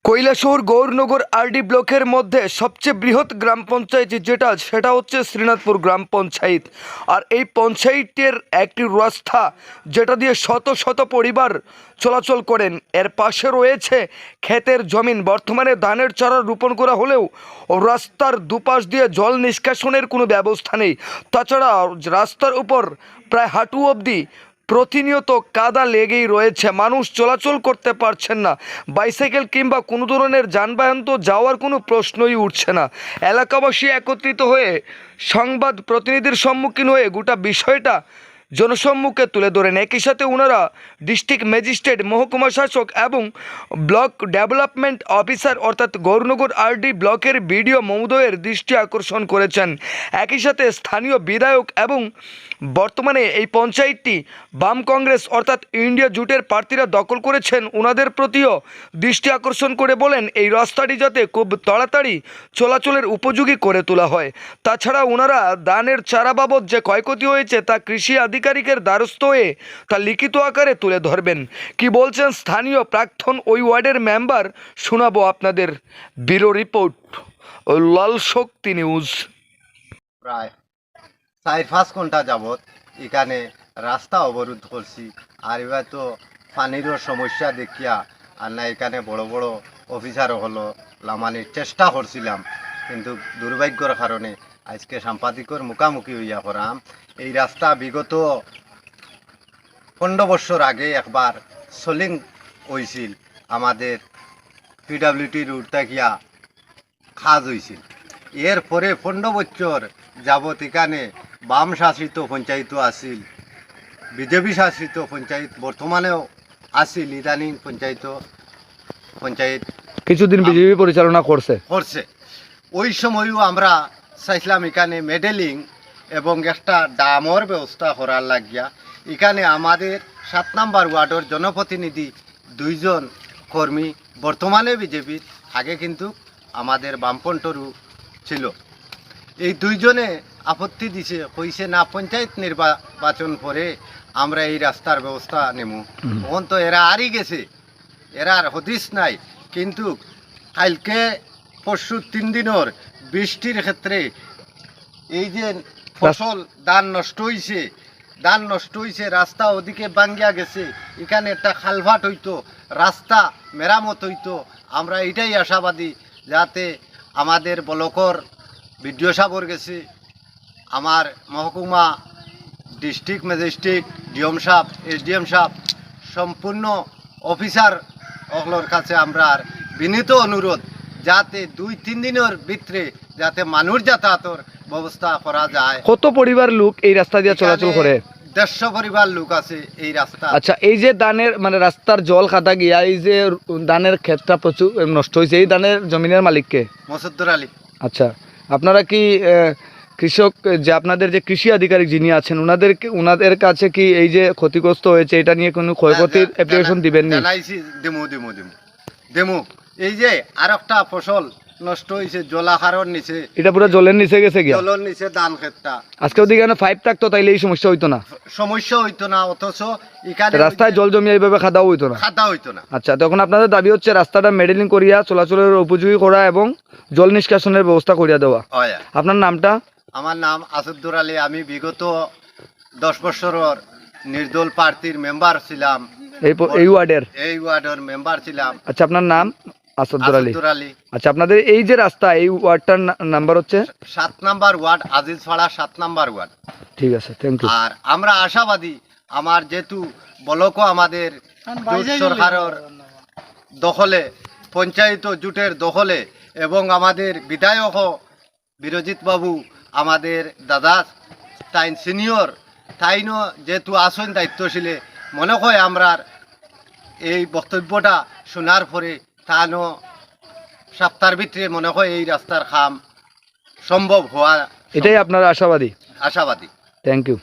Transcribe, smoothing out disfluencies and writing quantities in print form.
Kailashahar Gaurnagar RD ব্লকের মধ্যে সবচেয়ে বৃহৎ গ্রাম পঞ্চায়েত সেটা হচ্ছে শ্রীনাথপুর গ্রাম পঞ্চায়েত। আর এই পঞ্চায়েতের একটি রাস্তা যেটা দিয়ে শত শত পরিবার চলাচল করেন, এর পাশে রয়েছে ক্ষেতের জমিন। বর্তমানে ধানের চারা রোপণ করা হলেও রাস্তার দুপাশ দিয়ে জল নিষ্কাশনের কোনো ব্যবস্থা নেই। তাছাড়া রাস্তার উপর প্রায় হাঁটু অবধি প্রতিনিয়ত কাদা লেগেই রয়েছে, মানুষ চলাচল করতে পারছেন না। বাইসাইকেল কিংবা কোনো ধরনের যানবাহন তো যাওয়ার কোনো প্রশ্নই উঠছে না। এলাকাবাসী একত্রিত হয়ে সংবাদ প্রতিনিধির সম্মুখীন হয়ে গোটা বিষয়টা জনসম্মুখে তুলে ধরেন। একই সাথে ওনারা ডিস্ট্রিক্ট ম্যাজিস্ট্রেট, মহকুমা শাসক এবং ব্লক ডেভেলপমেন্ট অফিসার অর্থাৎ গৌরনগর আরডি ব্লকের বিডিও মহোদয়ের দৃষ্টি আকর্ষণ করেছেন। একই সাথে স্থানীয় বিধায়ক এবং বর্তমানে এই পঞ্চায়েতটি বাম কংগ্রেস অর্থাৎ ইন্ডিয়া জোটের প্রার্থীরা দখল করেছেন, ওনাদের প্রতিও দৃষ্টি আকর্ষণ করে বলেন এই রাস্তাটি যাতে খুব তাড়াতাড়ি চলাচলের উপযোগী করে তোলা হয়। তাছাড়া ওনারা ধানের চারা বাবদ যে ক্ষয়ক্ষতি হয়েছে তা কৃষি আধিকারিকের দ্বারস্থ হয়ে তা লিখিত আকারে তুলে ধরবেন। কি বলছেন স্থানীয় প্রাক্তন ওই ওয়ার্ডের মেম্বার শোনাবো আপনাদের। ব্যুরো রিপোর্ট, লাল শক্তি নিউজ। প্রায় 4-5 ঘন্টা যাবৎ এখানে রাস্তা অবরোধ করছি। আর এবার তো পানিরও সমস্যা দেখিয়া আর না এখানে বড় বড় অফিসারও হলো লামানির চেষ্টা করছিলাম, কিন্তু দুর্ভাগ্যর কারণে আজকে সাংবাদিকর মুখামুখি হইয়া পড়াম। এই রাস্তা বিগত 15 বছর আগে একবার সোলিং হয়েছিল, আমাদের পিডাব্লিউটি রুট থাকিয়া খাজ হয়েছিল। এরপরে 15 বছর যাবৎ এখানে বাম শাসিত পঞ্চায়েত আসিল, বিজেপি শাসিত পঞ্চায়েত বর্তমানেও আসিল, ইদানিং পঞ্চায়েত কিছুদিন বিজেপি পরিচালনা করছে। ওই সময়ও আমরা চাইছিলাম এখানে মেডেলিং এবং একটা ডামর ব্যবস্থা করার লাগিয়া। এখানে আমাদের 7 নম্বর ওয়ার্ডের জনপ্রতিনিধি 2 জন কর্মী বর্তমানে বিজেপির, আগে কিন্তু আমাদের বামপন্থরও ছিল। এই 2 জনে আপত্তি দিছে, কইছে না পঞ্চায়েত নির্বাচন পরে আমরা এই রাস্তার ব্যবস্থা নেব। তখন তো এরা হারি গেছে, এরার হদিস নাই। কিন্তু কালকে পরশু 3 দিনের বৃষ্টির ক্ষেত্রে এই যে ফসল ধান নষ্ট হয়েছে, রাস্তা ওদিকে ভাঙ্গিয়া গেছে। এখানে একটা খালভাট হইতো, রাস্তা মেরামত হইতো। আমরা এটাই আশাবাদী যাতে আমাদের ব্লকর বিডিও সাহেবর গেছে, আমার মহকুমা ডিস্ট্রিক্ট ম্যাজিস্ট্রেট, ডিএম সাহেব, এসডিএম সাহেব, সম্পূর্ণ অফিসার অগলোর কাছে আমরা বিনীত অনুরোধ যাতে 2-3 দিনের ভিতরে যাতে মানুষ যাতায়াতের ব্যবস্থা করা যায়। কত পরিবার লোক এই রাস্তা দিয়ে চলাচল করে? 150 পরিবার লোক আছে এই রাস্তা। আচ্ছা, এই যে ধানের মানে রাস্তার জল খাতা গিয়া এই যে ধানের ক্ষেতটা প্রচুর নষ্ট হয়েছে, এই ধানের জমিনের মালিককে? মসুদ্দর আলী। আচ্ছা, আপনারা কি কৃষক যে আপনাদের যে কৃষি আধিকারিক যিনি আছেন ওনাদের কাছে কি এই যে ক্ষতিগ্রস্ত হয়েছে এটা নিয়ে কোনো ক্ষয়ক্ষতির অ্যাপ্লিকেশন দিবেন না? দেমু এই যে আর একটা ফসল নষ্ট হয়েছে জলাহারের নিচে, এটা পুরো জলের নিচে গেছে গিয়া, জলের নিচে ধান ক্ষেতটা। আজকে ওদিকে 5 থাকতো তাইলে এই সমস্যা হইতো না, অথচ এখানে রাস্তায় জল জমি এইভাবে খাদা হইতো না। আচ্ছা, তখন আপনাদের দাবি হচ্ছে রাস্তাটা মেডেলিং করিয়া চলাচলের উপযোগী করা এবং জল নিষ্কাশনের ব্যবস্থা করিয়া দেওয়া। আপনার নামটা? আমার নাম আসাদুর আলী। আমি বিগত 10 বছরের নির্দল প্রার্থীর মেম্বার ছিলাম, এই ওয়ার্ডের মেম্বার ছিলাম। আচ্ছা, আপনার নাম? আসাদুর আলী। আচ্ছা, আপনাদের এই যে রাস্তা, এই ওয়ার্ডটার নাম্বার হচ্ছে 7 নম্বর ওয়ার্ড, আজিজপাড়া 7 নম্বর ওয়ার্ড। ঠিক আছে, থ্যাংক ইউ। আর আমরা আশাবাদী, আমার যেহেতু ব্লকও আমাদের জোট সরকারের দখলে, পঞ্চায়েত জোটের দখলে, এবং আমাদের বিধায়ক বিরজিৎ বাবু আমাদের দাদা তাই সিনিয়র, তাইনও যেহেতু আসন দায়িত্বশীলে, মনে হয় আমরা এই বক্তব্যটা শোনার পরে তানো সপ্তাহের ভিতরে মনে হয় এই রাস্তার কাম সম্ভব হওয়া, এটাই আপনারা আশাবাদী? আশাবাদী। Thank you.